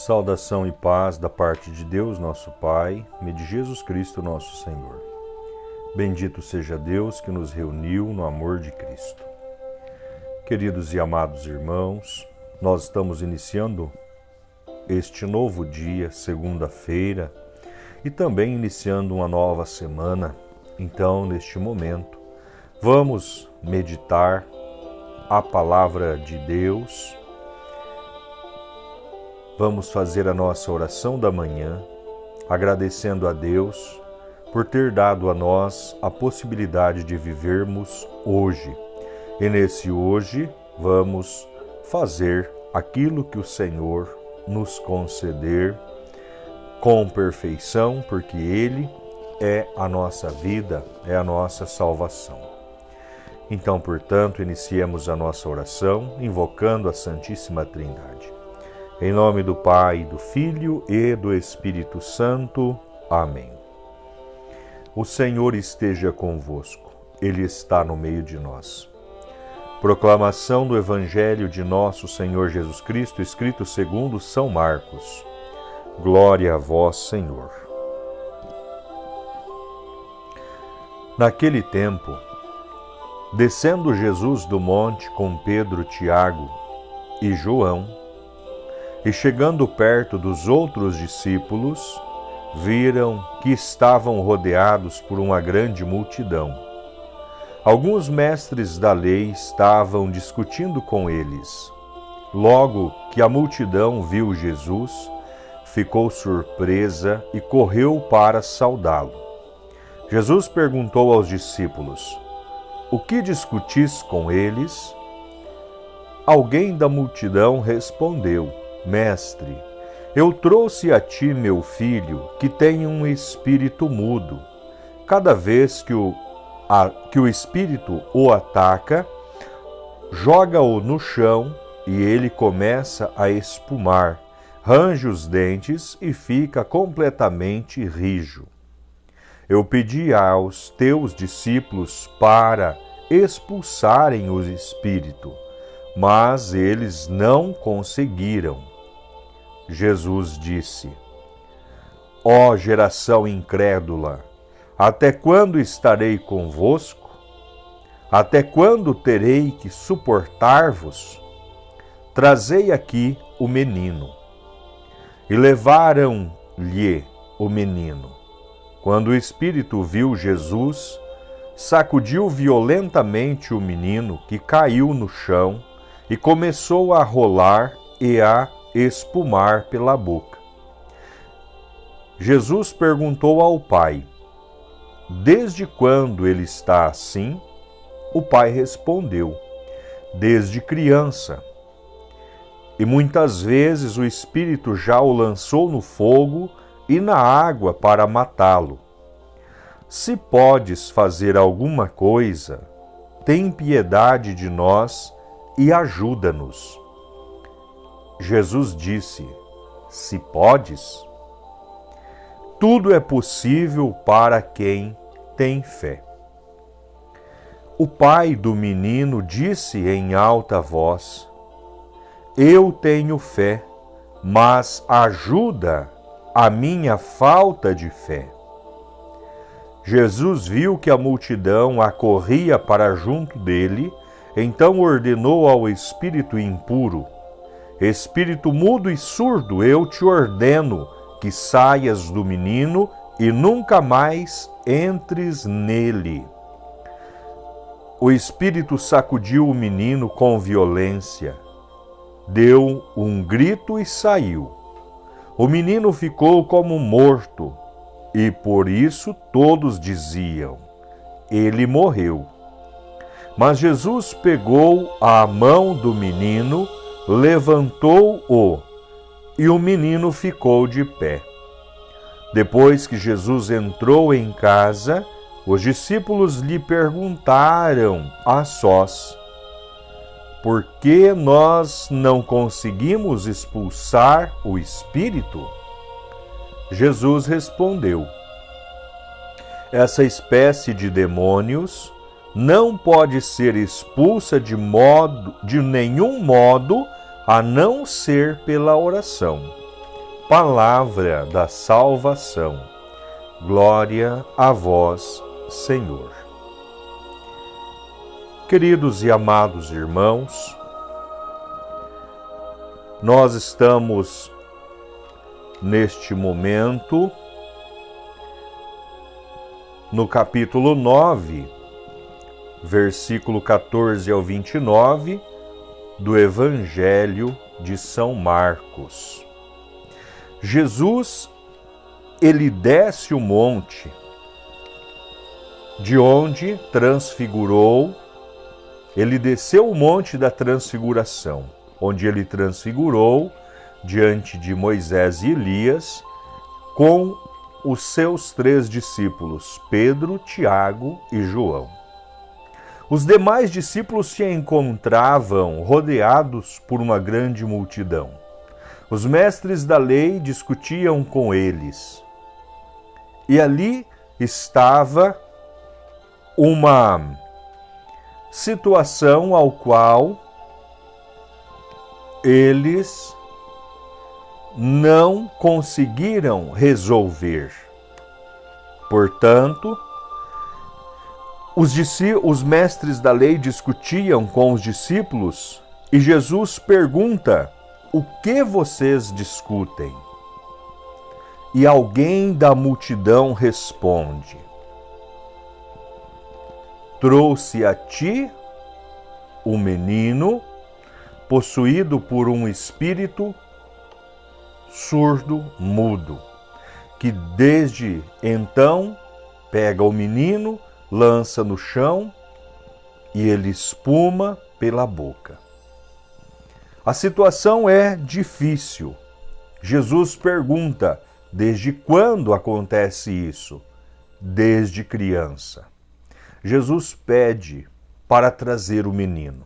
Saudação e paz da parte de Deus, nosso Pai, e de Jesus Cristo, nosso Senhor. Bendito seja Deus que nos reuniu no amor de Cristo. Queridos e amados irmãos, nós estamos iniciando este novo dia, segunda-feira, e também iniciando uma nova semana. Então, neste momento, vamos meditar a palavra de Deus. Vamos fazer a nossa oração da manhã, agradecendo a Deus por ter dado a nós a possibilidade de vivermos hoje. E nesse hoje, vamos fazer aquilo que o Senhor nos conceder com perfeição, porque Ele é a nossa vida, é a nossa salvação. Então, portanto, iniciemos a nossa oração, invocando a Santíssima Trindade. Em nome do Pai, do Filho e do Espírito Santo. Amém. O Senhor esteja convosco, Ele está no meio de nós. Proclamação do Evangelho de nosso Senhor Jesus Cristo, escrito segundo São Marcos. Glória a vós, Senhor. Naquele tempo, descendo Jesus do monte com Pedro, Tiago e João, e chegando perto dos outros discípulos, viram que estavam rodeados por uma grande multidão. Alguns mestres da lei estavam discutindo com eles. Logo que a multidão viu Jesus, ficou surpresa e correu para saudá-lo. Jesus perguntou aos discípulos: "O que discutis com eles?" Alguém da multidão respondeu: "Mestre, eu trouxe a ti meu filho, que tem um espírito mudo. Cada vez que o espírito o ataca, joga-o no chão e ele começa a espumar, range os dentes e fica completamente rijo. Eu pedi aos teus discípulos para expulsarem o espírito, mas eles não conseguiram." Jesus disse: "Ó geração incrédula, até quando estarei convosco? Até quando terei que suportar-vos? Trazei aqui o menino." E levaram-lhe o menino. Quando o espírito viu Jesus, sacudiu violentamente o menino, que caiu no chão e começou a rolar e a espumar pela boca. Jesus perguntou ao pai: "Desde quando ele está assim?" O pai respondeu: "Desde criança. E muitas vezes o espírito já o lançou no fogo e na água para matá-lo. Se podes fazer alguma coisa, tem piedade de nós e ajuda-nos." Jesus disse: "Se podes, tudo é possível para quem tem fé." O pai do menino disse em alta voz: "Eu tenho fé, mas ajuda a minha falta de fé." Jesus viu que a multidão acorria para junto dele, então ordenou ao espírito impuro: "Espírito mudo e surdo, eu te ordeno que saias do menino e nunca mais entres nele." O espírito sacudiu o menino com violência, deu um grito e saiu. O menino ficou como morto, e por isso todos diziam: "Ele morreu." Mas Jesus pegou a mão do menino, levantou-o, e o menino ficou de pé. Depois que Jesus entrou em casa, os discípulos lhe perguntaram a sós: "Por que nós não conseguimos expulsar o espírito?" Jesus respondeu: "Essa espécie de demônios não pode ser expulsa de nenhum modo a não ser pela oração. Palavra da salvação. Glória a vós, Senhor. Queridos e amados irmãos, nós estamos neste momento no capítulo 9, versículo 14 ao 29 do Evangelho de São Marcos. Jesus, ele desce o monte, de onde transfigurou, ele desceu o monte da transfiguração, onde ele transfigurou diante de Moisés e Elias, com os seus 3 discípulos, Pedro, Tiago e João. Os demais discípulos se encontravam rodeados por uma grande multidão. Os mestres da lei discutiam com eles. E ali estava uma situação ao qual eles não conseguiram resolver. Portanto, os mestres da lei discutiam com os discípulos e Jesus pergunta: o que vocês discutem? E alguém da multidão responde: trouxe a ti um menino possuído por um espírito surdo, mudo, que desde então pega o menino, lança no chão e ele espuma pela boca. A situação é difícil. Jesus pergunta: desde quando acontece isso? Desde criança. Jesus pede para trazer o menino.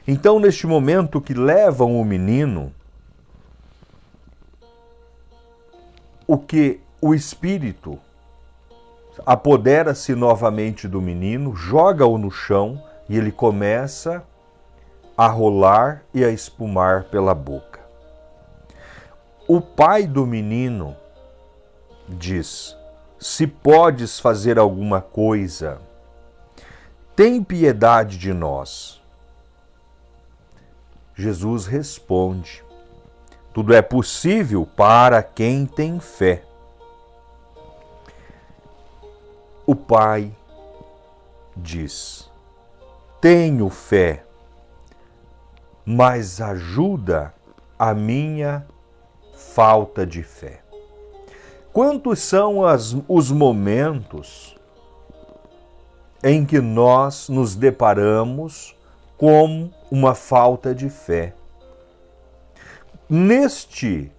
Então, neste momento que levam o menino, o espírito apodera-se novamente do menino, joga-o no chão e ele começa a rolar e a espumar pela boca. O pai do menino diz: se podes fazer alguma coisa, tem piedade de nós. Jesus responde: tudo é possível para quem tem fé. O pai diz: tenho fé, mas ajuda a minha falta de fé. Quantos são os momentos em que nós nos deparamos com uma falta de fé? Neste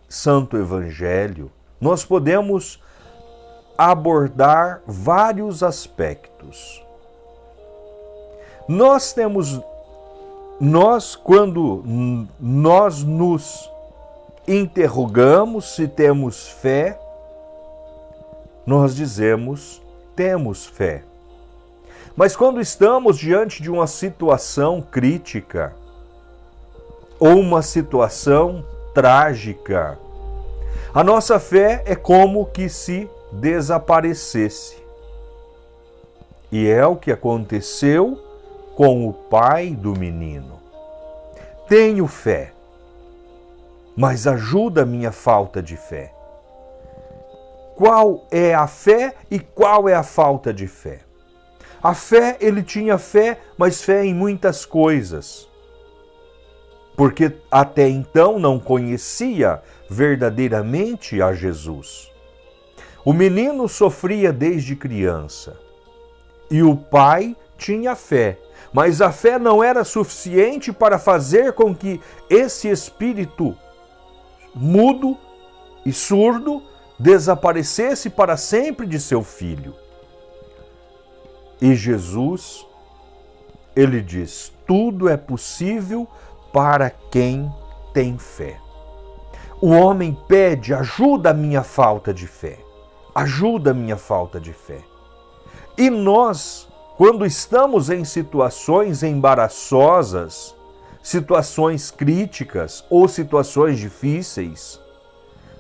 Santo Evangelho, nós podemos abordar vários aspectos. Quando nós nos interrogamos se temos fé, nós dizemos: temos fé. Mas quando estamos diante de uma situação crítica ou uma situação trágica, a nossa fé é como que se desaparecesse. E é o que aconteceu com o pai do menino. Tenho fé, mas ajuda a minha falta de fé. Qual é a fé e qual é a falta de fé? A fé, ele tinha fé, mas fé em muitas coisas. Porque até então não conhecia verdadeiramente a Jesus. O menino sofria desde criança e o pai tinha fé, mas a fé não era suficiente para fazer com que esse espírito mudo e surdo desaparecesse para sempre de seu filho. E Jesus, ele diz: tudo é possível para quem tem fé. O homem pede: ajuda a minha falta de fé. Ajuda a minha falta de fé. E nós, quando estamos em situações embaraçosas, situações críticas ou situações difíceis,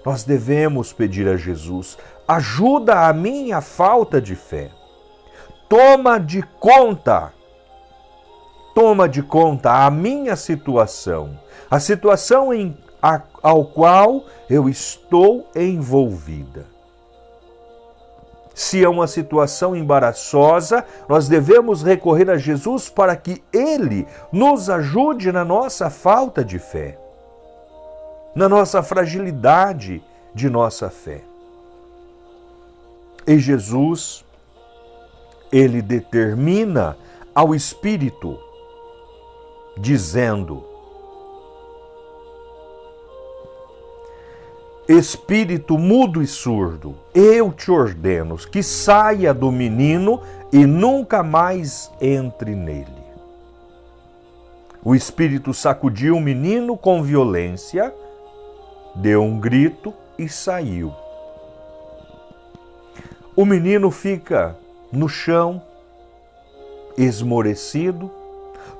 nós devemos pedir a Jesus: ajuda a minha falta de fé. Toma de conta a minha situação, a situação ao qual eu estou envolvida. Se é uma situação embaraçosa, nós devemos recorrer a Jesus para que Ele nos ajude na nossa falta de fé, na nossa fragilidade de nossa fé. E Jesus, Ele determina ao Espírito, dizendo: Espírito mudo e surdo, eu te ordeno que saia do menino e nunca mais entre nele. O espírito sacudiu o menino com violência, deu um grito e saiu. O menino fica no chão, esmorecido.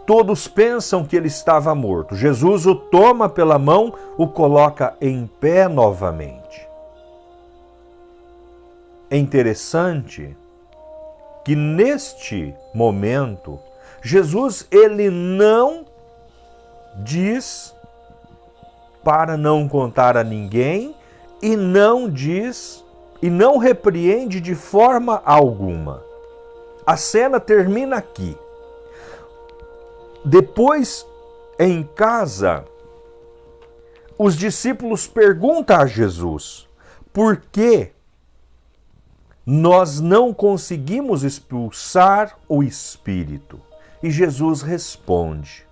Todos pensam que ele estava morto. Jesus o toma pela mão, o coloca em pé novamente. É interessante que neste momento, Jesus, ele não diz para não contar a ninguém e não diz e não repreende de forma alguma. A cena termina aqui. Depois, em casa, os discípulos perguntam a Jesus: por que nós não conseguimos expulsar o espírito? E Jesus responde: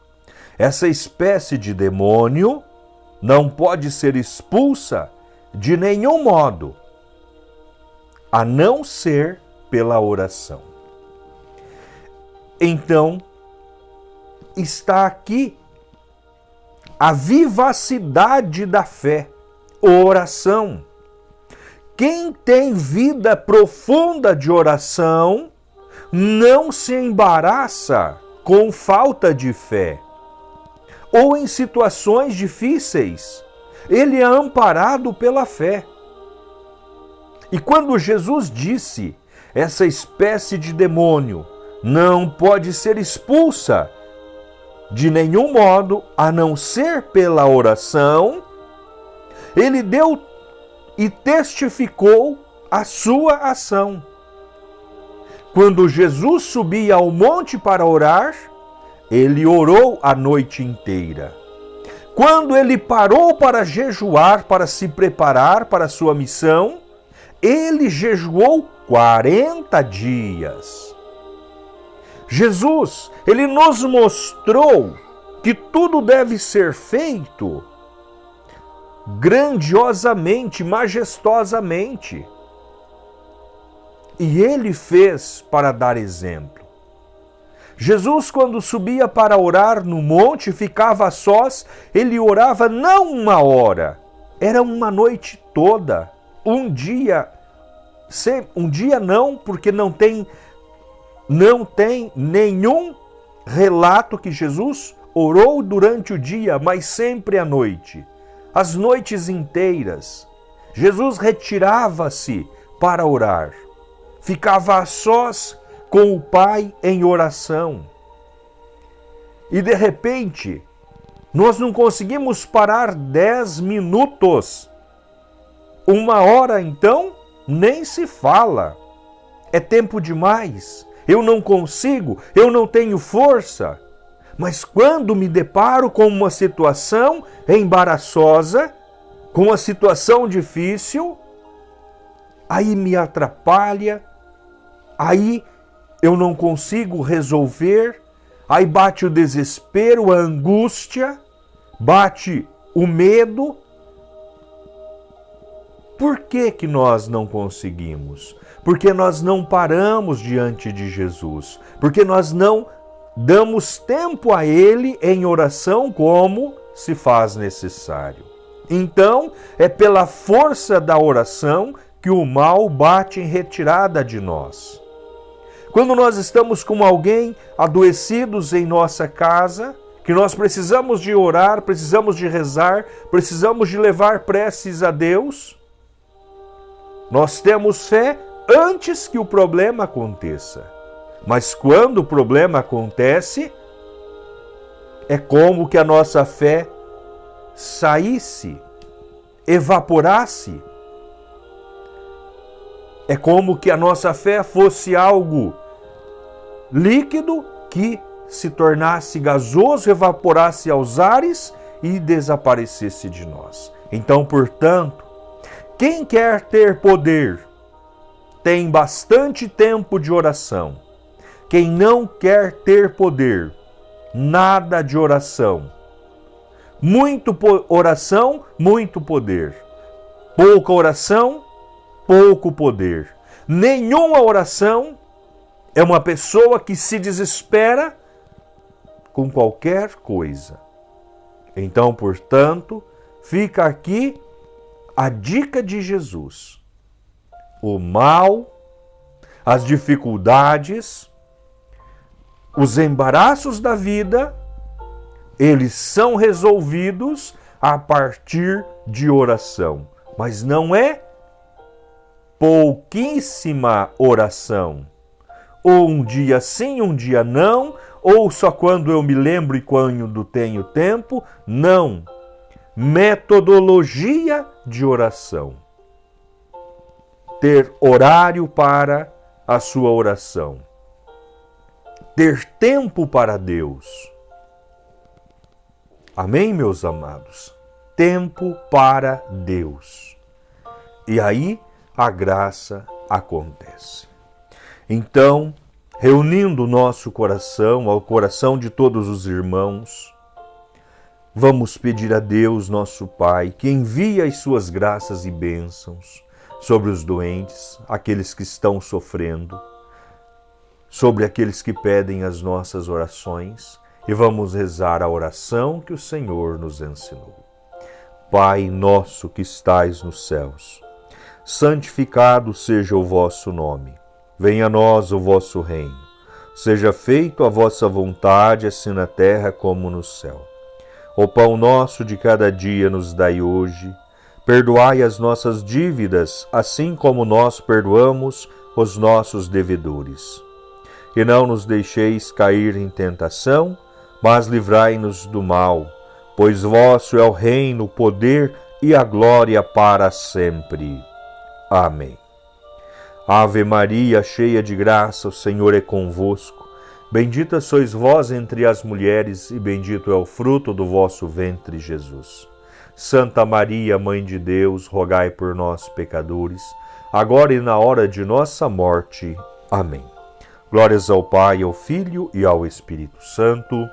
essa espécie de demônio não pode ser expulsa de nenhum modo, a não ser pela oração. Então, está aqui a vivacidade da fé, oração. Quem tem vida profunda de oração não se embaraça com falta de fé ou em situações difíceis. Ele é amparado pela fé. E quando Jesus disse, essa espécie de demônio não pode ser expulsa de nenhum modo, a não ser pela oração, ele deu e testificou a sua ação. Quando Jesus subia ao monte para orar, ele orou a noite inteira. Quando ele parou para jejuar, para se preparar para a sua missão, ele jejuou 40 dias. Jesus, ele nos mostrou que tudo deve ser feito grandiosamente, majestosamente. E ele fez para dar exemplo. Jesus, quando subia para orar no monte, ficava a sós, ele orava não 1 hora, era uma noite toda, um dia não, porque não tem nenhum relato que Jesus orou durante o dia, mas sempre à noite. As noites inteiras, Jesus retirava-se para orar. Ficava a sós com o Pai em oração. E de repente, nós não conseguimos parar 10 minutos. 1 hora, então, nem se fala. É tempo demais. Eu não consigo, eu não tenho força. Mas quando me deparo com uma situação embaraçosa, com uma situação difícil, aí me atrapalha, aí eu não consigo resolver, aí bate o desespero, a angústia, bate o medo. Por que nós não conseguimos? Porque nós não paramos diante de Jesus, porque nós não damos tempo a Ele em oração como se faz necessário. Então, é pela força da oração que o mal bate em retirada de nós. Quando nós estamos com alguém adoecidos em nossa casa, que nós precisamos de orar, precisamos de rezar, precisamos de levar preces a Deus, nós temos fé antes que o problema aconteça. Mas quando o problema acontece, é como que a nossa fé saísse, evaporasse. É como que a nossa fé fosse algo líquido que se tornasse gasoso, evaporasse aos ares e desaparecesse de nós. Então, portanto, quem quer ter poder tem bastante tempo de oração. Quem não quer ter poder, nada de oração. Muito oração, muito poder. Pouca oração, pouco poder. Nenhuma oração é uma pessoa que se desespera com qualquer coisa. Então, portanto, fica aqui a dica de Jesus. O mal, as dificuldades, os embaraços da vida, eles são resolvidos a partir de oração. Mas não é pouquíssima oração. Ou um dia sim, um dia não, ou só quando eu me lembro e quando tenho tempo. Não. Metodologia de oração. Ter horário para a sua oração. Ter tempo para Deus. Amém, meus amados? Tempo para Deus. E aí a graça acontece. Então, reunindo o nosso coração ao coração de todos os irmãos, vamos pedir a Deus, nosso Pai, que envie as suas graças e bênçãos sobre os doentes, aqueles que estão sofrendo, sobre aqueles que pedem as nossas orações, e vamos rezar a oração que o Senhor nos ensinou. Pai nosso que estais nos céus, santificado seja o vosso nome. Venha a nós o vosso reino. Seja feita a vossa vontade, assim na terra como no céu. O pão nosso de cada dia nos dai hoje. Perdoai as nossas dívidas, assim como nós perdoamos os nossos devedores. E não nos deixeis cair em tentação, mas livrai-nos do mal, pois vosso é o reino, o poder e a glória para sempre. Amém. Ave Maria, cheia de graça, o Senhor é convosco. Bendita sois vós entre as mulheres, e bendito é o fruto do vosso ventre, Jesus. Santa Maria, Mãe de Deus, rogai por nós, pecadores, agora e na hora de nossa morte. Amém. Glórias ao Pai, ao Filho e ao Espírito Santo,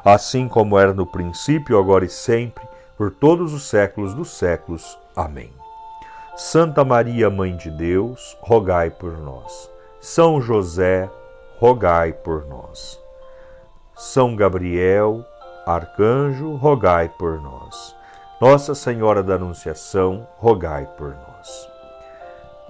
assim como era no princípio, agora e sempre, por todos os séculos dos séculos. Amém. Santa Maria, Mãe de Deus, rogai por nós. São José, rogai por nós. São Gabriel, arcanjo, rogai por nós. Nossa Senhora da Anunciação, rogai por nós.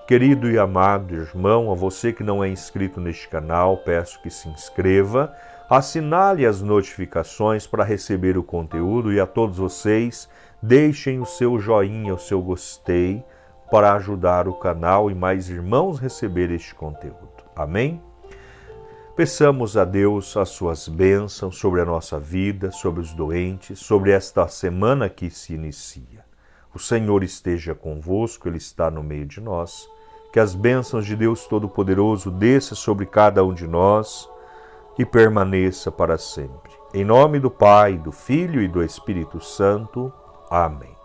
Querido e amado irmão, a você que não é inscrito neste canal, peço que se inscreva, assinale as notificações para receber o conteúdo e a todos vocês, deixem o seu joinha, o seu gostei, para ajudar o canal e mais irmãos receber este conteúdo. Amém? Peçamos a Deus as suas bênçãos sobre a nossa vida, sobre os doentes, sobre esta semana que se inicia. O Senhor esteja convosco, Ele está no meio de nós. Que as bênçãos de Deus Todo-Poderoso desça sobre cada um de nós e permaneça para sempre. Em nome do Pai, do Filho e do Espírito Santo. Amém.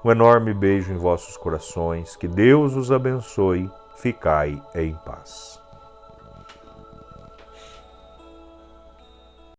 Um enorme beijo em vossos corações, que Deus os abençoe, ficai em paz.